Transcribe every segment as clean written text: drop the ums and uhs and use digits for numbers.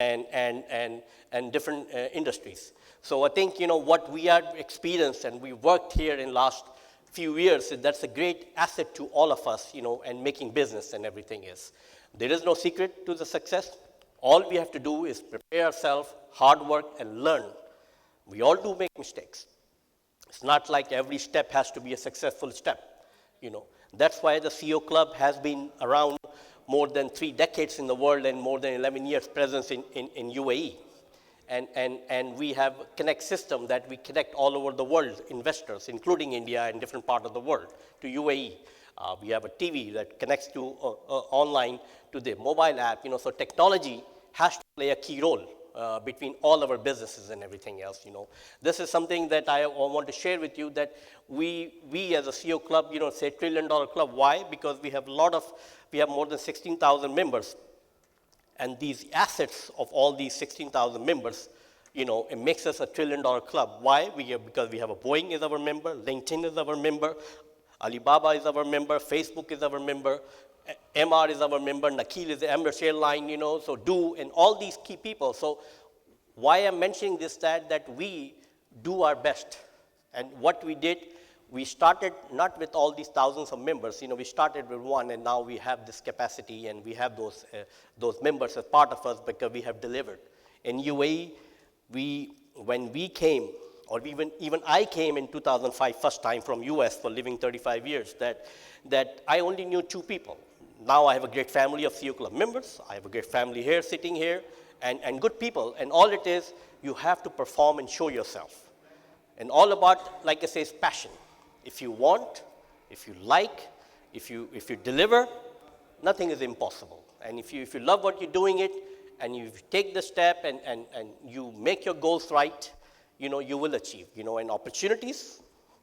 and different industries. So I think, what we have experienced and we worked here in last few years, that's a great asset to all of us, and making business and everything is. There is no secret to the success. All we have to do is prepare ourselves, hard work, and learn. We all do make mistakes. It's not like every step has to be a successful step. That's why the CEO Club has been around more than 3 decades in the world and more than 11 years presence in UAE. And we have a connect system that we connect all over the world, investors, including India and different parts of the world, to UAE. We have a TV that connects to online to the mobile app. So technology has to play a key role between all our businesses and everything else. This is something that I want to share with you, that we as a CEO Club, say $1 trillion club. Why? Because we have more than 16,000 members. And these assets of all these 16,000 members, it makes us a $1 trillion club. Why? Because we have a Boeing is our member, LinkedIn is our member, Alibaba is our member, Facebook is our member, MR is our member, Nakhil is the Emirates Airline, so Do, and all these key people. So why I'm mentioning this, that we do our best. And what we did, we started not with all these thousands of members. We started with one, and now we have this capacity, and we have those members as part of us because we have delivered. In UAE, when we came, or even I came in 2005, first time from US for living 35 years, that I only knew 2 people. Now I have a great family of CEO Club members. I have a great family here, sitting here, and good people. And all it is, you have to perform and show yourself. And all about, like I say, is passion. If you want, if you like, if you deliver, nothing is impossible. And if you love what you're doing it, and you take the step and you make your goals right, you will achieve. And opportunities,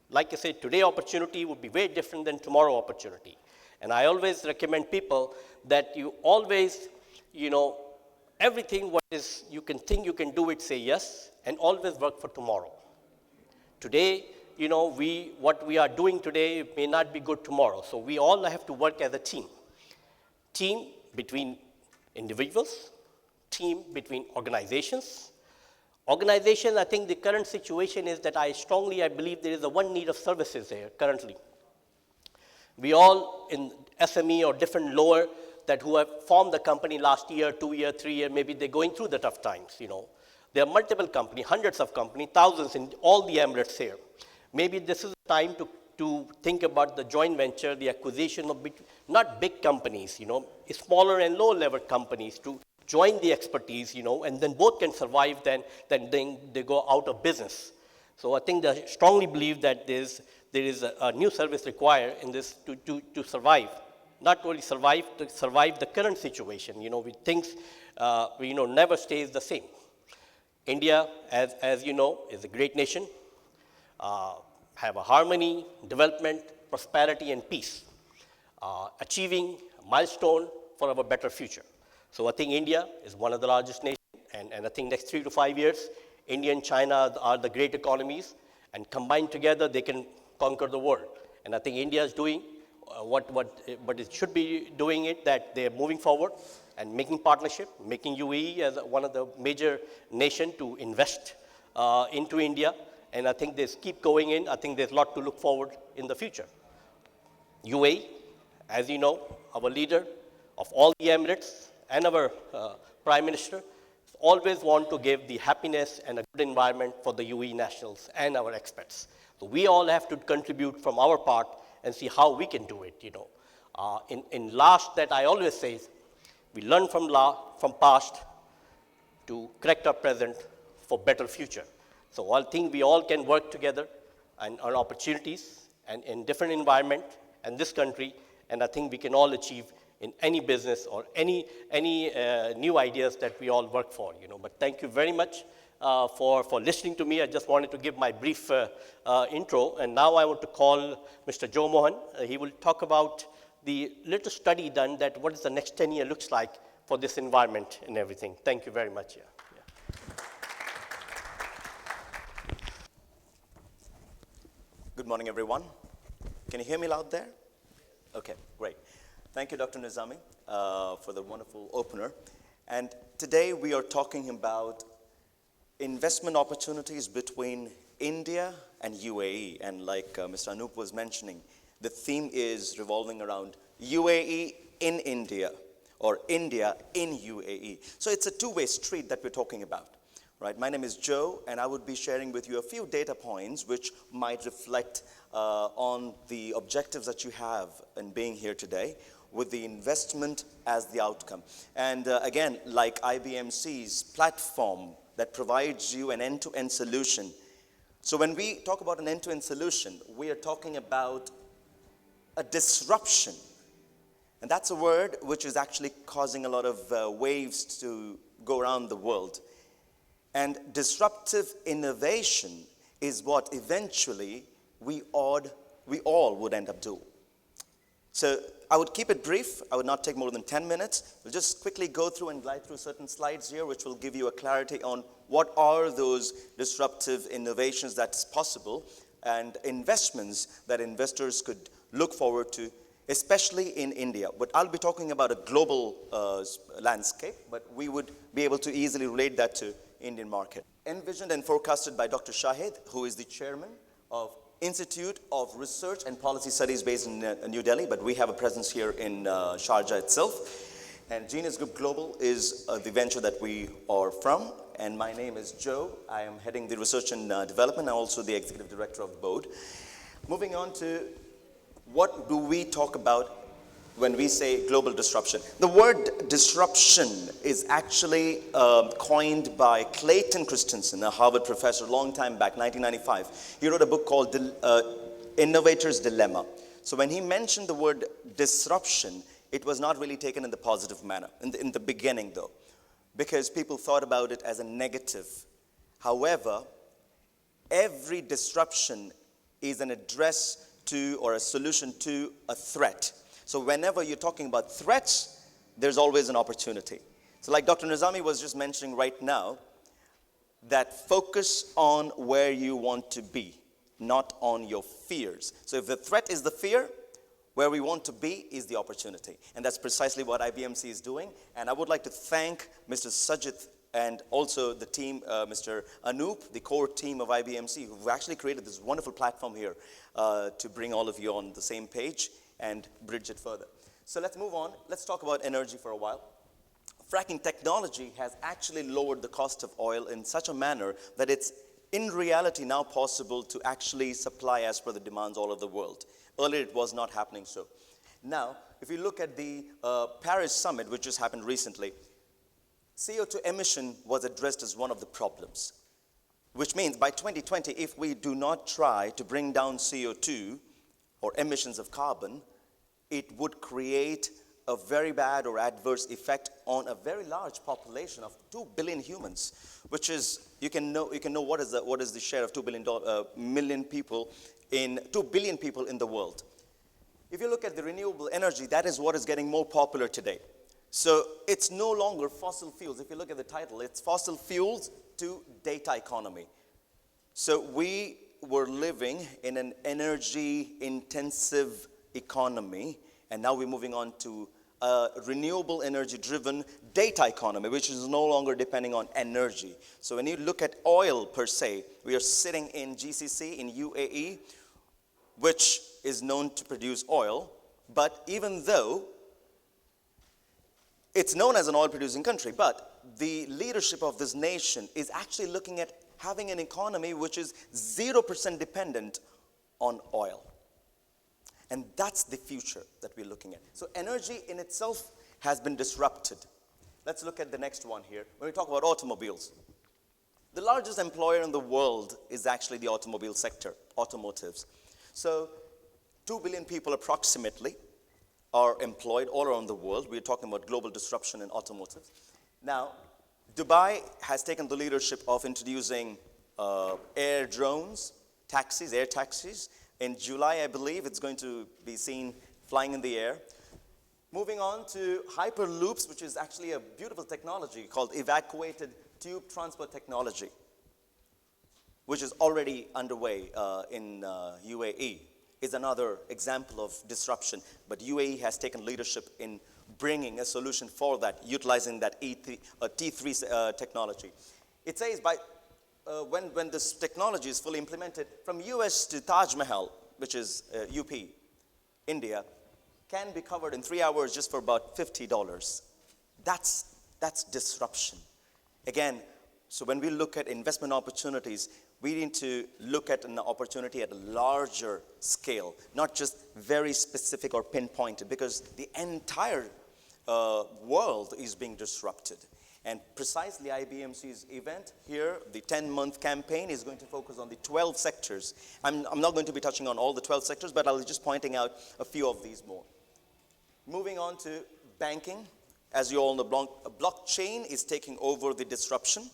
like I said, today opportunity would be very different than tomorrow opportunity. And I always recommend people that you always, everything what is you can think you can do it, say yes, and always work for tomorrow. Today, what we are doing today may not be good tomorrow. So we all have to work as a team. Team between individuals, team between organizations. Organization, I think the current situation is that I believe there is a one need of services there currently. We all in SME or different lower that who have formed the company last year, 2 year, 3 year, maybe they're going through the tough times, There are multiple companies, hundreds of companies, thousands in all the Emirates here. Maybe this is the time to think about the joint venture, the acquisition of not big companies, smaller and low level companies to join the expertise, and then both can survive, then they go out of business. So I think I strongly believe that there is a new service required in this to survive. Not only survive, to survive the current situation. Things never stays the same. India, as you know, is a great nation. Have a harmony, development, prosperity, and peace. Achieving a milestone for our better future. So I think India is one of the largest nations, and I think next 3 to 5 years, India and China are the great economies, and combined together, they can conquer the world. And I think India is doing what it should be doing it, that they're moving forward and making partnership, making UAE as one of the major nation to invest into India. And I think they keep going in. I think there's a lot to look forward in the future. UAE, as you know, our leader of all the Emirates and our Prime Minister always want to give the happiness and a good environment for the UAE nationals and our expats. So we all have to contribute from our part and see how we can do it. In last, that I always say, we learn from past to correct our present for better future. So I think we all can work together on opportunities and in different environment in this country, and I think we can all achieve in any business or any new ideas that we all work for. But thank you very much for listening to me. I just wanted to give my brief intro, and now I want to call Mr. Joe Mohan. He will talk about the little study done that what is the next 10 year looks like for this environment and everything. Thank you very much. Yeah. Good morning, everyone. Can you hear me loud there? Okay, great. Thank you, Dr. Nizami, for the wonderful opener. And today we are talking about investment opportunities between India and UAE. And like Mr. Anup was mentioning, the theme is revolving around UAE in India or India in UAE. So it's a two-way street that we're talking about. Right, my name is Joe, and I would be sharing with you a few data points which might reflect on the objectives that you have in being here today, with the investment as the outcome. And again, like IBMC's platform that provides you an end-to-end solution. So when we talk about an end-to-end solution, we are talking about a disruption. And that's a word which is actually causing a lot of waves to go around the world. And disruptive innovation is what eventually we all would end up doing. So I would keep it brief. I would not take more than 10 minutes. We'll just quickly go through and glide through certain slides here, which will give you a clarity on what are those disruptive innovations that's possible and investments that investors could look forward to, especially in India. But I'll be talking about a global landscape, but we would be able to easily relate that to Indian market. Envisioned and forecasted by Dr. Shahid, who is the chairman of Institute of Research and Policy Studies based in New Delhi, but we have a presence here in Sharjah itself. And Genius Group Global is the venture that we are from. And my name is Joe. I am heading the research and development. I'm also the executive director of the board. Moving on to what do we talk about when we say global disruption. The word disruption is actually coined by Clayton Christensen, a Harvard professor, a long time back, 1995. He wrote a book called Innovator's Dilemma. So when he mentioned the word disruption, it was not really taken in the positive manner, in the beginning though, because people thought about it as a negative. However, every disruption is an address to or a solution to a threat. So whenever you're talking about threats, there's always an opportunity. So like Dr. Nizami was just mentioning right now, that focus on where you want to be, not on your fears. So if the threat is the fear, where we want to be is the opportunity. And that's precisely what IBMC is doing. And I would like to thank Mr. Sajid and also the team, Mr. Anup, the core team of IBMC, who've actually created this wonderful platform here to bring all of you on the same page and bridge it further. So let's move on. Let's talk about energy for a while. Fracking technology has actually lowered the cost of oil in such a manner that it's in reality now possible to actually supply as per the demands all over the world. Earlier it was not happening so. Now, if you look at the Paris summit, which just happened recently, CO2 emission was addressed as one of the problems, which means by 2020, if we do not try to bring down CO2 or emissions of carbon, it would create a very bad or adverse effect on a very large population of 2 billion humans, which is, you can know what is the share of 2 billion people in 2 billion people in the world. If you look at the renewable energy, that is what is getting more popular today. So it's no longer fossil fuels. If you look at the title, it's fossil fuels to data economy. So we were living in an energy-intensive economy, and now we're moving on to a renewable energy-driven data economy, which is no longer depending on energy. So when you look at oil per se, we are sitting in GCC, in UAE, which is known to produce oil, but even though it's known as an oil-producing country, but the leadership of this nation is actually looking at having an economy which is 0% dependent on oil. And that's the future that we're looking at. So energy in itself has been disrupted. Let's look at the next one here. When we talk about automobiles, the largest employer in the world is actually the automobile sector, automotives. So 2 billion people approximately are employed all around the world. We're talking about global disruption in automotive. Now, Dubai has taken the leadership of introducing air drones, air taxis. In July, I believe, it's going to be seen flying in the air. Moving on to hyperloops, which is actually a beautiful technology called evacuated tube transport technology, which is already underway in UAE. is another example of disruption. But UAE has taken leadership in bringing a solution for that, utilizing that T3 technology. It says when this technology is fully implemented, from US to Taj Mahal, which is UP, India, can be covered in 3 hours just for about $50. That's disruption. Again, so when we look at investment opportunities, we need to look at an opportunity at a larger scale, not just very specific or pinpointed, because the entire world is being disrupted. And precisely IBMC's event here, the 10-month campaign, is going to focus on the 12 sectors. I'm not going to be touching on all the 12 sectors, but I'll be just pointing out a few of these more. Moving on to banking. As you all know, blockchain is taking over the disruption,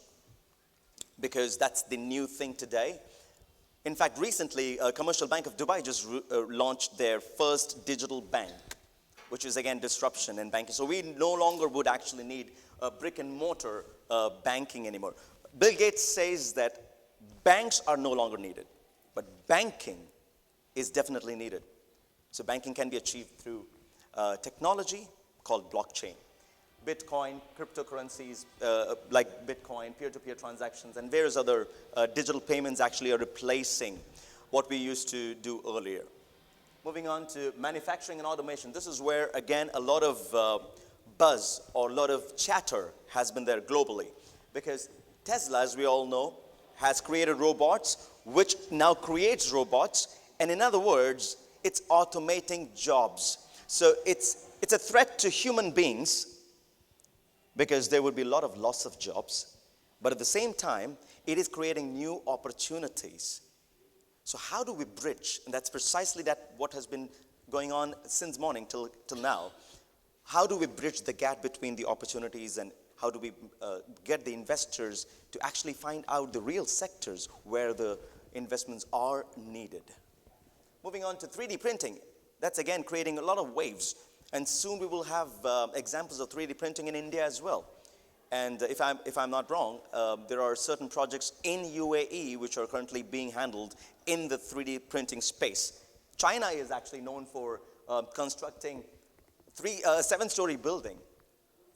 because that's the new thing today. In fact, recently, Commercial Bank of Dubai just launched their first digital bank, which is again disruption in banking. So we no longer would actually need brick and mortar banking anymore. Bill Gates says that banks are no longer needed, but banking is definitely needed. So banking can be achieved through technology called blockchain. Bitcoin, cryptocurrencies like Bitcoin, peer-to-peer transactions, and various other digital payments actually are replacing what we used to do earlier. Moving on to manufacturing and automation. This is where, again, a lot of buzz or a lot of chatter has been there globally. Because Tesla, as we all know, has created robots, which now creates robots. And in other words, it's automating jobs. So it's a threat to human beings, because there would be a lot of loss of jobs. But at the same time, it is creating new opportunities. So how do we bridge? And that's precisely what has been going on since morning till now. How do we bridge the gap between the opportunities, and how do we get the investors to actually find out the real sectors where the investments are needed? Moving on to 3D printing. That's again creating a lot of waves. And soon we will have examples of 3D printing in India as well. And if I'm not wrong, there are certain projects in UAE which are currently being handled in the 3D printing space. China is actually known for constructing a 7-story building.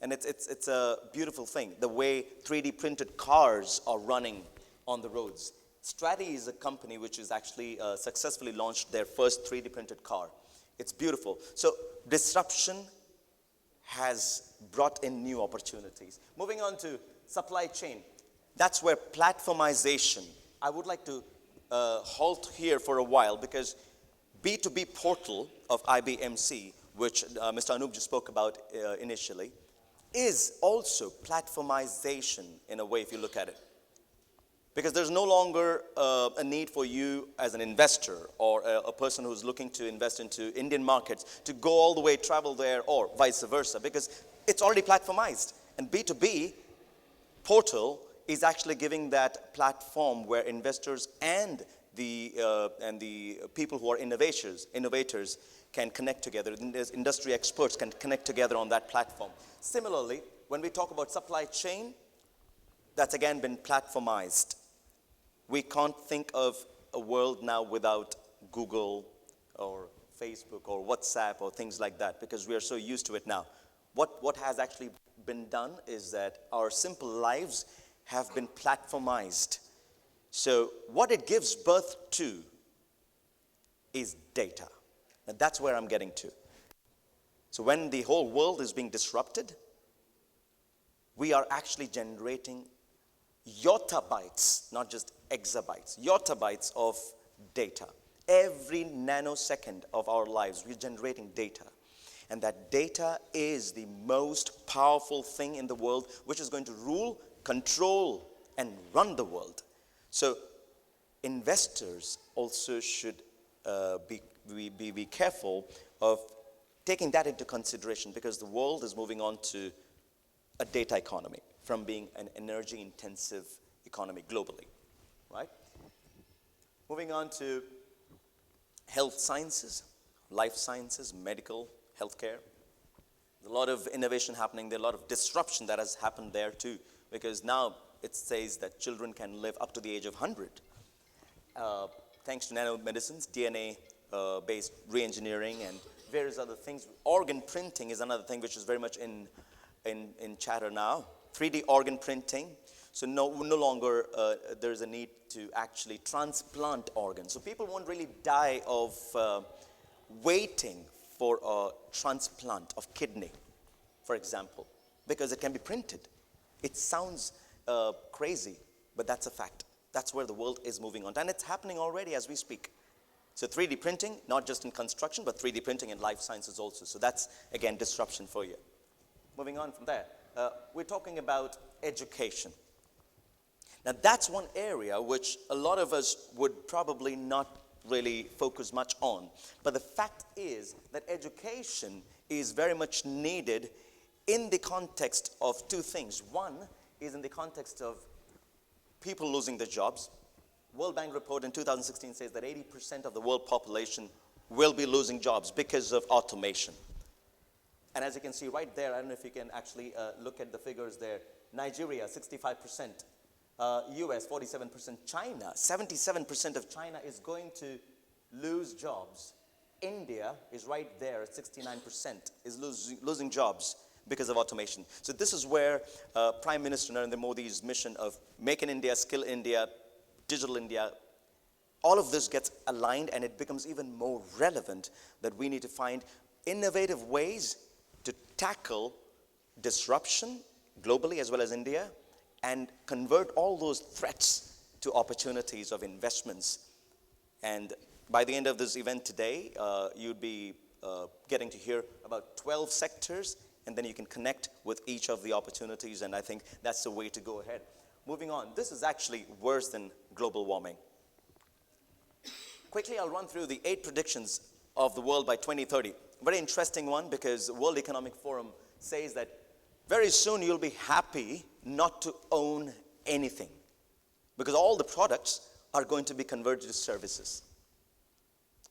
And it's a beautiful thing, the way 3D printed cars are running on the roads. Stratty is a company which has actually successfully launched their first 3D printed car. It's beautiful. So disruption has brought in new opportunities. Moving on to supply chain. That's where platformization. I would like to halt here for a while, because B2B portal of IBMC, which Mr. Anup just spoke about initially, is also platformization in a way, if you look at it. Because there's no longer a need for you as an investor or a person who's looking to invest into Indian markets to go all the way, travel there, or vice versa, because it's already platformized. And B2B portal is actually giving that platform where investors and the people who are innovators can connect together. Industry experts can connect together on that platform. Similarly, when we talk about supply chain, that's again been platformized. We can't think of a world now without Google or Facebook or WhatsApp or things like that, because we are so used to it now. What has actually been done is that our simple lives have been platformized. So what it gives birth to is data. And that's where I'm getting to. So when the whole world is being disrupted, we are actually generating yottabytes, not just exabytes, yottabytes of data. Every nanosecond of our lives, we're generating data. And that data is the most powerful thing in the world, which is going to rule, control, and run the world. So investors also should be careful of taking that into consideration, because the world is moving on to a data economy from being an energy-intensive economy globally, right? Moving on to health sciences, life sciences, medical, healthcare. There's a lot of innovation happening there, a lot of disruption that has happened there too, because now it says that children can live up to the age of 100. Thanks to nanomedicines, DNA based re-engineering and various other things. Organ printing is another thing which is very much in chatter now. 3D organ printing. So no longer there's a need to actually transplant organs. So people won't really die of waiting for a transplant of kidney, for example, because it can be printed. It sounds crazy, but that's a fact. That's where the world is moving on. And it's happening already as we speak. So 3D printing, not just in construction, but 3D printing in life sciences also. So that's, again, disruption for you. Moving on from there, we're talking about education. Now, that's one area which a lot of us would probably not really focus much on. But the fact is that education is very much needed in the context of two things. One is in the context of people losing their jobs. World Bank report in 2016 says that 80% of the world population will be losing jobs because of automation. And as you can see right there, I don't know if you can actually look at the figures there. Nigeria, 65%. US, 47%. China, 77% of China is going to lose jobs. India is right there at 69%, is losing jobs because of automation. So this is where Prime Minister Narendra Modi's mission of Make in India, Skill India, Digital India, all of this gets aligned, and it becomes even more relevant that we need to find innovative ways to tackle disruption globally as well as India, and convert all those threats to opportunities of investments. And by the end of this event today, you'd be getting to hear about 12 sectors, and then you can connect with each of the opportunities, and I think that's the way to go ahead. Moving on, this is actually worse than global warming. Quickly, I'll run through the 8 predictions of the world by 2030. Very interesting one, because the World Economic Forum says that very soon you'll be happy not to own anything, because all the products are going to be converted to services.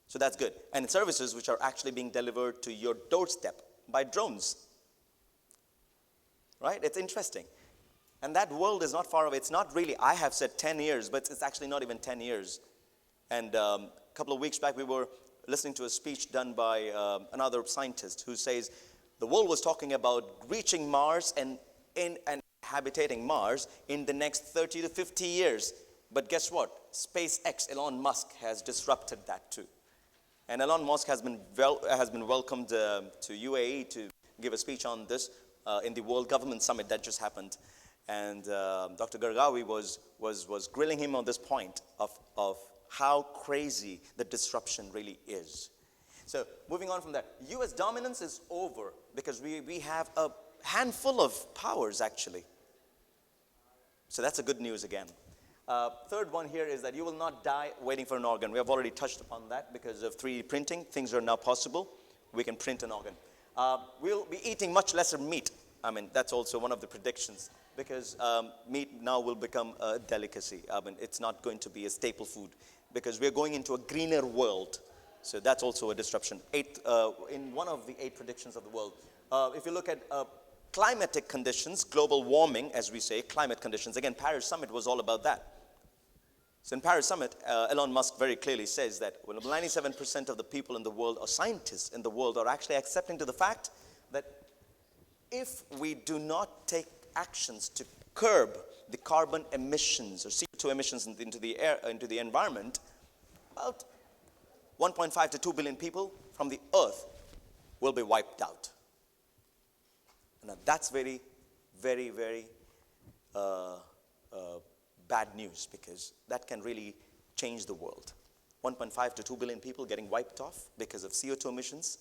So that's good. And services which are actually being delivered to your doorstep by drones. Right? It's interesting. And that world is not far away. It's not really, I have said 10 years, but it's actually not even 10 years. And a couple of weeks back, we were listening to a speech done by another scientist who says the world was talking about reaching Mars and habitating Mars in the next 30 to 50 years. But guess what? SpaceX, Elon Musk, has disrupted that too. And Elon Musk has been welcomed to UAE to give a speech on this in the World Government Summit that just happened. And Dr. Gargawi was grilling him on this point of how crazy the disruption really is. So moving on from that, US dominance is over because we have a handful of powers actually. So that's a good news again. Third one here is that you will not die waiting for an organ. We have already touched upon that because of 3D printing. Things are now possible. We can print an organ. We'll be eating much lesser meat. I mean, that's also one of the predictions, because meat now will become a delicacy. I mean, it's not going to be a staple food because we're going into a greener world. So that's also a disruption. In one of the 8 predictions of the world, if you look at climatic conditions, global warming, as we say, climate conditions. Again, Paris Summit was all about that. So in Paris Summit, Elon Musk very clearly says that 97% of the people in the world, or scientists in the world, are actually accepting to the fact that if we do not take actions to curb the carbon emissions or CO2 emissions into the air, into the environment, about 1.5 to 2 billion people from the earth will be wiped out. Now that's very, very, very bad news, because that can really change the world. 1.5 to 2 billion people getting wiped off because of CO2 emissions,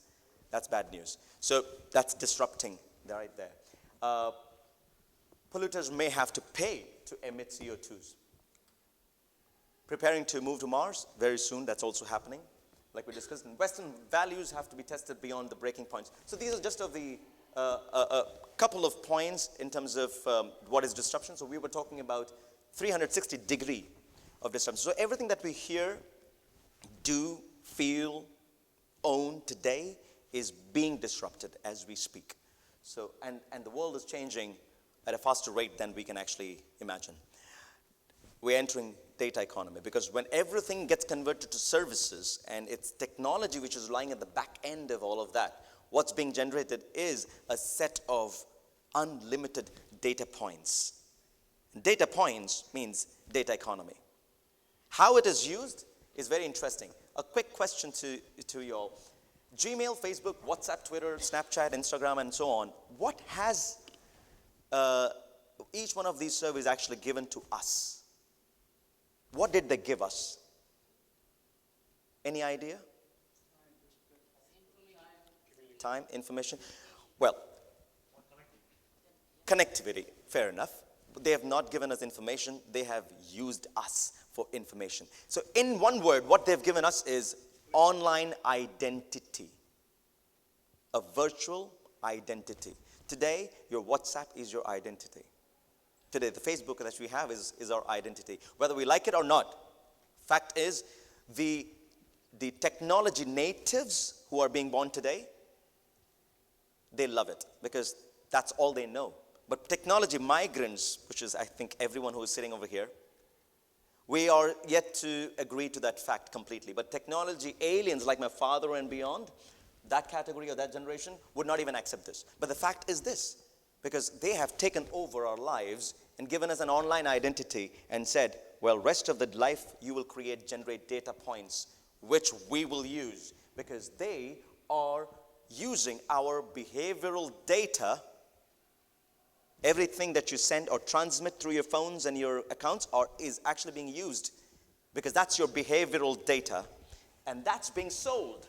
that's bad news. So that's disrupting right there. Polluters may have to pay to emit CO2s. Preparing to move to Mars very soon, that's also happening. Like we discussed, and Western values have to be tested beyond the breaking points. So these are just of the a couple of points in terms of what is disruption. So we were talking about 360 degree of disruption. So everything that we hear, do, feel, own today is being disrupted as we speak. So, and the world is changing at a faster rate than we can actually imagine. we're entering data economy, because when everything gets converted to services and it's technology which is lying at the back end of all of that, what's being generated is a set of unlimited data points. Data points means data economy. How it is used is very interesting. A quick question to you all. Gmail, Facebook, WhatsApp, Twitter, Snapchat, Instagram, and so on. What has each one of these services actually given to us? What did they give us? Any idea? Time, information. Well, connectivity, fair enough. They have not given us information. They have used us for information. So in one word, what they've given us is online identity. A virtual identity. Today, your WhatsApp is your identity. Today, the Facebook that we have is our identity. Whether we like it or not, fact is, the technology natives who are being born today, they love it because that's all they know. But technology migrants, which is, I think, everyone who is sitting over here, we are yet to agree to that fact completely. But technology aliens like my father and beyond, that category or that generation would not even accept this. But the fact is this, because they have taken over our lives and given us an online identity and said, well, rest of the life you will generate data points, which we will use, because they are using our behavioral data. Everything that you send or transmit through your phones and your accounts is actually being used, because that's your behavioral data, and that's being sold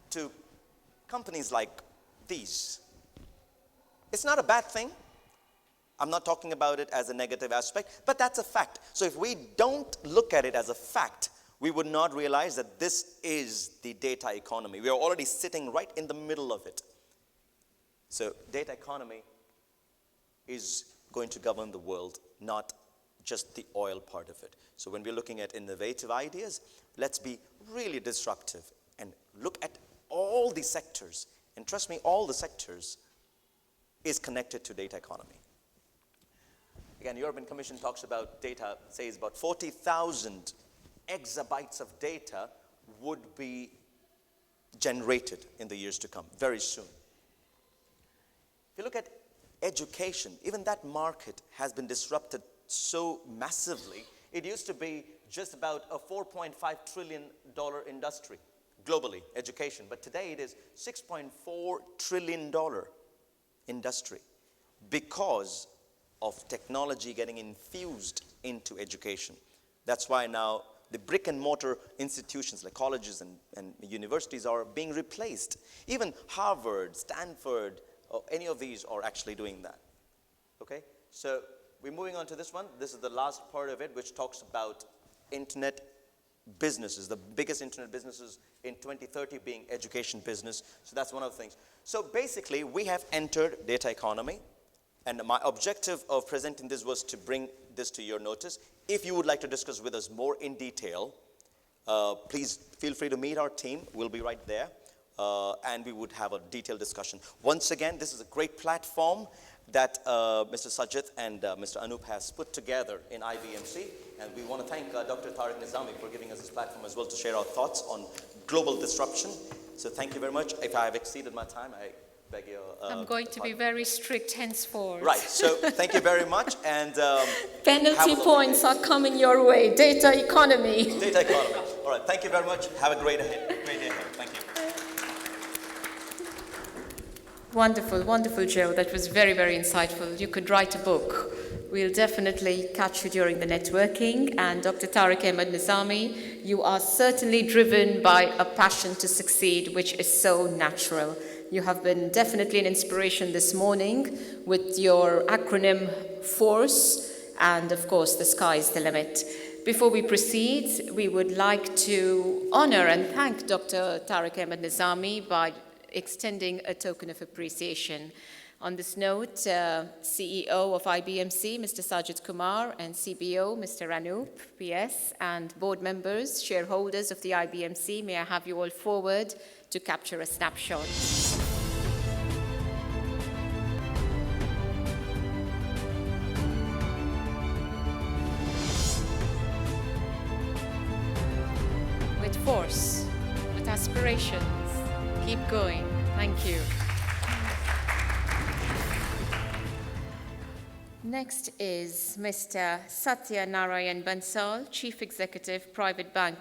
to companies like these. It's not a bad thing. I'm not talking about it as a negative aspect, but that's a fact. So if we don't look at it as a fact, we would not realize that this is the data economy. We are already sitting right in the middle of it. So data economy is going to govern the world, not just the oil part of it. So when we're looking at innovative ideas, let's be really disruptive and look at all the sectors. And trust me, all the sectors is connected to data economy. Again, European Commission talks about data, says about 40,000 exabytes of data would be generated in the years to come, very soon. If you look at education, even that market has been disrupted so massively. It used to be just about a $4.5 trillion industry globally, education. But today it is $6.4 trillion industry because of technology getting infused into education. That's why now the brick and mortar institutions like colleges and universities are being replaced. Even Harvard, Stanford, or any of these are actually doing that. Okay? So we're moving on to this one. This is the last part of it, which talks about internet businesses, the biggest internet businesses in 2030 being education business. So that's one of the things. So basically, we have entered data economy. And my objective of presenting this was to bring this to your notice. If you would like to discuss with us more in detail, please feel free to meet our team. We'll be right there. And we would have a detailed discussion. Once again, this is a great platform that Mr. Sajid and Mr. Anup has put together in IBMC. And we want to thank Dr. Tariq Nizami for giving us this platform as well to share our thoughts on global disruption. So thank you very much. If I have exceeded my time, I beg your I'm going to be very strict henceforth. Right, so thank you very much. And penalty points are coming your way. Data economy. Data economy. All right, thank you very much. Have a great day. Great day. Thank you. Wonderful, wonderful, Joe. That was very, very insightful. You could write a book. We'll definitely catch you during the networking. And Dr. Tariq Ahmed Nizami, you are certainly driven by a passion to succeed, which is so natural. You have been definitely an inspiration this morning with your acronym FORCE, and of course, the sky is the limit. Before we proceed, we would like to honor and thank Dr. Tariq Ahmed Nizami by extending a token of appreciation. On this note, CEO of IBMC, Mr. Sajid Kumar, and CBO, Mr. Anup, PS, and board members, shareholders of the IBMC, may I have you all forward to capture a snapshot. force, with aspirations. Keep going. Thank you. Next is Mr. Satya Narayan Bansal, Chief Executive, Private Bank.